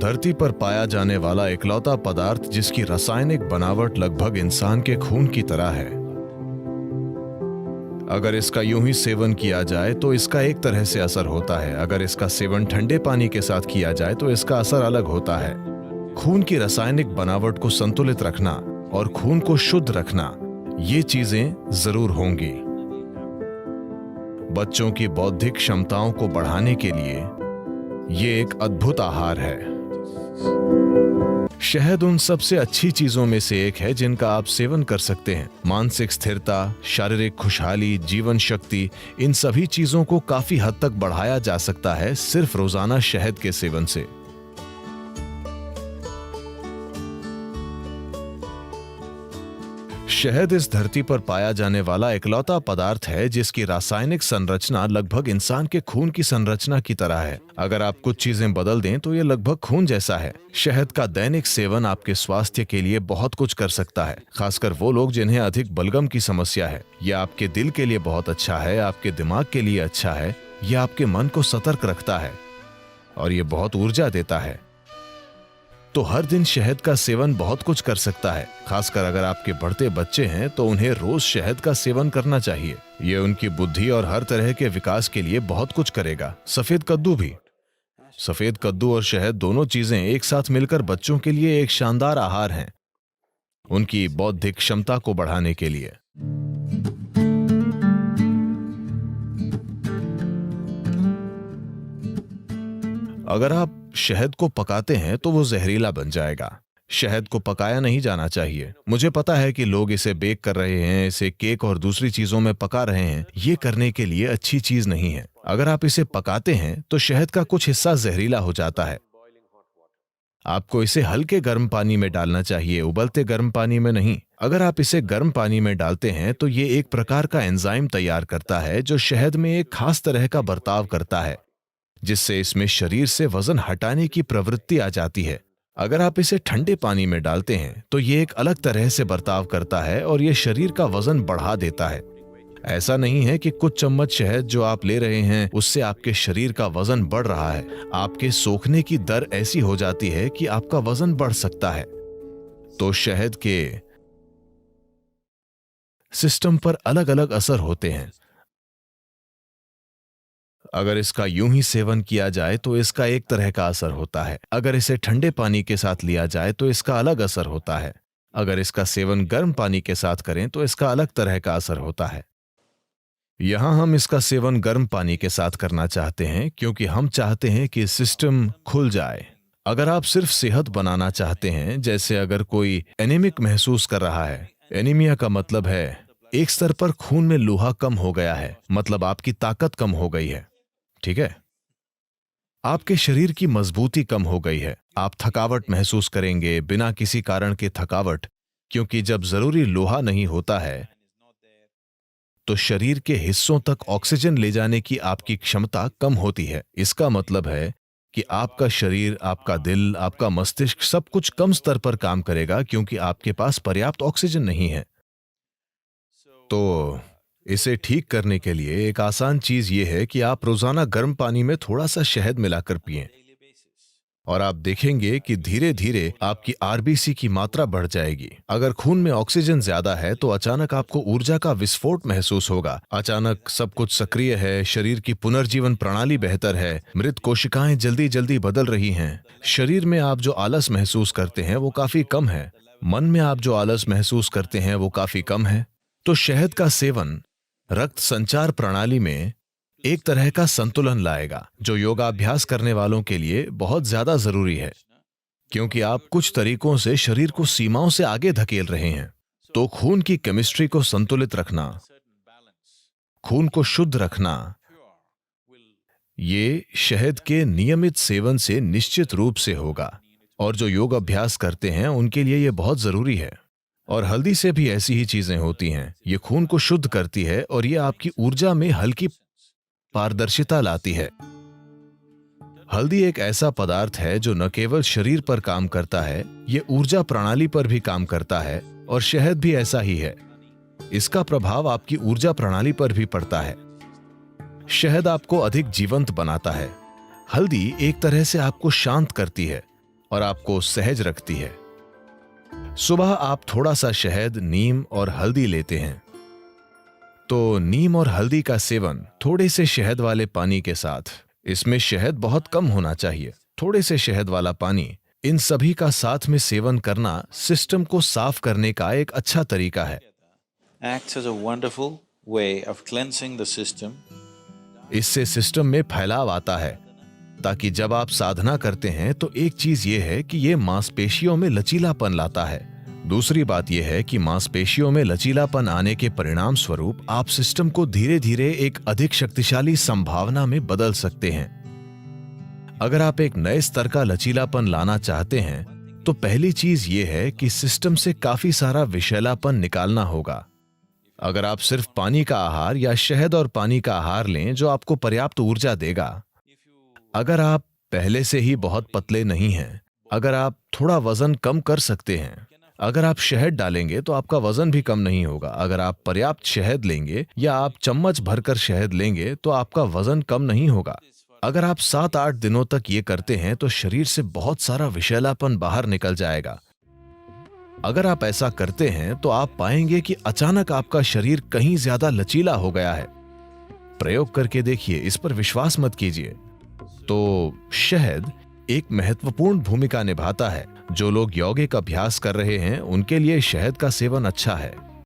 धरती पर पाया जाने वाला इकलौता पदार्थ जिसकी रासायनिक बनावट लगभग इंसान के खून की तरह है। अगर इसका यूं ही सेवन किया जाए तो इसका एक तरह से असर होता है, अगर इसका सेवन ठंडे पानी के साथ किया जाए तो इसका असर अलग होता है। खून की रासायनिक बनावट को संतुलित रखना और खून को शुद्ध रखना, ये चीजें जरूर होंगी। बच्चों की बौद्धिक क्षमताओं को बढ़ाने के लिए ये एक अद्भुत आहार है। शहद उन सबसे अच्छी चीजों में से एक है जिनका आप सेवन कर सकते हैं। मानसिक स्थिरता, शारीरिक खुशहाली, जीवन शक्ति, इन सभी चीजों को काफी हद तक बढ़ाया जा सकता है सिर्फ रोजाना शहद के सेवन से। शहद इस धरती पर पाया जाने वाला इकलौता पदार्थ है जिसकी रासायनिक संरचना लगभग इंसान के खून की संरचना की तरह है। अगर आप कुछ चीजें बदल दें तो ये लगभग खून जैसा है। शहद का दैनिक सेवन आपके स्वास्थ्य के लिए बहुत कुछ कर सकता है, खासकर वो लोग जिन्हें अधिक बलगम की समस्या है। यह आपके दिल के लिए बहुत अच्छा है, आपके दिमाग के लिए अच्छा है, यह आपके मन को सतर्क रखता है और ये बहुत ऊर्जा देता है। तो हर दिन शहद का सेवन बहुत कुछ कर सकता है। खासकर अगर आपके बढ़ते बच्चे हैं तो उन्हें रोज शहद का सेवन करना चाहिए। यह उनकी बुद्धि और हर तरह के विकास के लिए बहुत कुछ करेगा। सफेद कद्दू भी। सफेद कद्दू और शहद दोनों चीजें एक साथ मिलकर बच्चों के लिए एक शानदार आहार हैं, उनकी बौद्धिक क्षमता को बढ़ाने के लिए। अगर आप शहद को पकाते हैं तो वो जहरीला बन जाएगा। शहद को पकाया नहीं जाना चाहिए। मुझे पता है कि लोग इसे बेक कर रहे हैं, इसे केक और दूसरी चीजों में पका रहे हैं। ये करने के लिए अच्छी चीज नहीं है। अगर आप इसे पकाते हैं तो शहद का कुछ हिस्सा जहरीला हो जाता है। आपको इसे हल्के गर्म पानी में डालना चाहिए, उबलते गर्म पानी में नहीं। अगर आप इसे गर्म पानी में डालते हैं तो ये एक प्रकार का एंजाइम तैयार करता है जो शहद में एक खास तरह का बर्ताव करता है, जिससे इसमें शरीर से वजन हटाने की प्रवृत्ति आ जाती है। अगर आप इसे ठंडे पानी में डालते हैं तो ये एक अलग तरह से बर्ताव करता है और ये शरीर का वजन बढ़ा देता है। ऐसा नहीं है कि कुछ चम्मच शहद जो आप ले रहे हैं उससे आपके शरीर का वजन बढ़ रहा है। आपके सोखने की दर ऐसी हो जाती है कि आपका वजन बढ़ सकता है। तो शहद के सिस्टम पर अलग अलग असर होते हैं। अगर इसका यूं ही सेवन किया जाए तो इसका एक तरह का असर होता है। अगर इसे ठंडे पानी के साथ लिया जाए तो इसका अलग असर होता है। अगर इसका सेवन गर्म पानी के साथ करें तो इसका अलग तरह का असर होता है। यहां हम इसका सेवन गर्म पानी के साथ करना चाहते हैं क्योंकि हम चाहते हैं कि सिस्टम खुल जाए। अगर आप सिर्फ सेहत बनाना चाहते हैं, जैसे अगर कोई एनीमिक महसूस कर रहा है, एनीमिया का मतलब है एक स्तर पर खून में लोहा कम हो गया है, मतलब आपकी ताकत कम हो गई है, ठीक है? आपके शरीर की मजबूती कम हो गई है। आप थकावट महसूस करेंगे, बिना किसी कारण के थकावट, क्योंकि जब जरूरी लोहा नहीं होता है तो शरीर के हिस्सों तक ऑक्सीजन ले जाने की आपकी क्षमता कम होती है। इसका मतलब है कि आपका शरीर, आपका दिल, आपका मस्तिष्क सब कुछ कम स्तर पर काम करेगा क्योंकि आपके पास पर्याप्त ऑक्सीजन नहीं है। तो इसे ठीक करने के लिए एक आसान चीज यह है कि आप रोजाना गर्म पानी में थोड़ा सा शहद मिलाकर पिएं और आप देखेंगे कि धीरे धीरे आपकी आरबीसी की मात्रा बढ़ जाएगी। अगर खून में ऑक्सीजन ज्यादा है तो अचानक आपको ऊर्जा का विस्फोट महसूस होगा। अचानक सब कुछ सक्रिय है, शरीर की पुनर्जीवन प्रणाली बेहतर है, मृत कोशिकाएं जल्दी जल्दी बदल रही हैं। शरीर में आप जो आलस महसूस करते हैं वो काफी कम है, मन में आप जो आलस महसूस करते हैं वो काफी कम है। तो शहद का सेवन रक्त संचार प्रणाली में एक तरह का संतुलन लाएगा, जो योगाभ्यास करने वालों के लिए बहुत ज्यादा जरूरी है, क्योंकि आप कुछ तरीकों से शरीर को सीमाओं से आगे धकेल रहे हैं। तो खून की केमिस्ट्री को संतुलित रखना, खून को शुद्ध रखना, ये शहद के नियमित सेवन से निश्चित रूप से होगा। और जो योग अभ्यास करते हैं उनके लिए यह बहुत जरूरी है। और हल्दी से भी ऐसी ही चीजें होती हैं। ये खून को शुद्ध करती है और ये आपकी ऊर्जा में हल्की पारदर्शिता लाती है। हल्दी एक ऐसा पदार्थ है जो न केवल शरीर पर काम करता है, ये ऊर्जा प्रणाली पर भी काम करता है, और शहद भी ऐसा ही है। इसका प्रभाव आपकी ऊर्जा प्रणाली पर भी पड़ता है। शहद आपको अधिक जीवंत बनाता है। हल्दी एक तरह से आपको शांत करती है। और आपको सहज रखती है। सुबह आप थोड़ा सा शहद, नीम और हल्दी लेते हैं, तो नीम और हल्दी का सेवन थोड़े से शहद वाले पानी के साथ, इसमें शहद बहुत कम होना चाहिए, थोड़े से शहद वाला पानी, इन सभी का साथ में सेवन करना सिस्टम को साफ करने का एक अच्छा तरीका है। Acts as a wonderful way of cleansing the system. इससे सिस्टम में फैलाव आता है, ताकि जब आप साधना करते हैं तो एक चीज ये है कि ये मांसपेशियों में लचीलापन लाता है। दूसरी बात यह है कि मांसपेशियों में लचीलापन आने के परिणाम स्वरूप आप सिस्टम को धीरे धीरे एक अधिक शक्तिशाली संभावना में बदल सकते हैं। अगर आप एक नए स्तर का लचीलापन लाना चाहते हैं तो पहली चीज ये है कि सिस्टम से काफी सारा विषैलापन निकालना होगा। अगर आप सिर्फ पानी का आहार या शहद और पानी का आहार लें जो आपको पर्याप्त ऊर्जा देगा, अगर आप पहले से ही बहुत पतले नहीं हैं, अगर आप थोड़ा वजन कम कर सकते हैं, अगर आप शहद डालेंगे तो आपका वजन भी कम नहीं होगा। अगर आप पर्याप्त शहद लेंगे या आप चम्मच भरकर शहद लेंगे तो आपका वजन कम नहीं होगा। अगर आप 7-8 दिनों तक ये करते हैं तो शरीर से बहुत सारा विषैलापन बाहर निकल जाएगा। अगर आप ऐसा करते हैं तो आप पाएंगे कि अचानक आपका शरीर कहीं ज्यादा लचीला हो गया है। प्रयोग करके देखिए, इस पर विश्वास मत कीजिए। तो शहद एक महत्वपूर्ण भूमिका निभाता है। जो लोग यौगिक अभ्यास कर रहे हैं उनके लिए शहद का सेवन अच्छा है।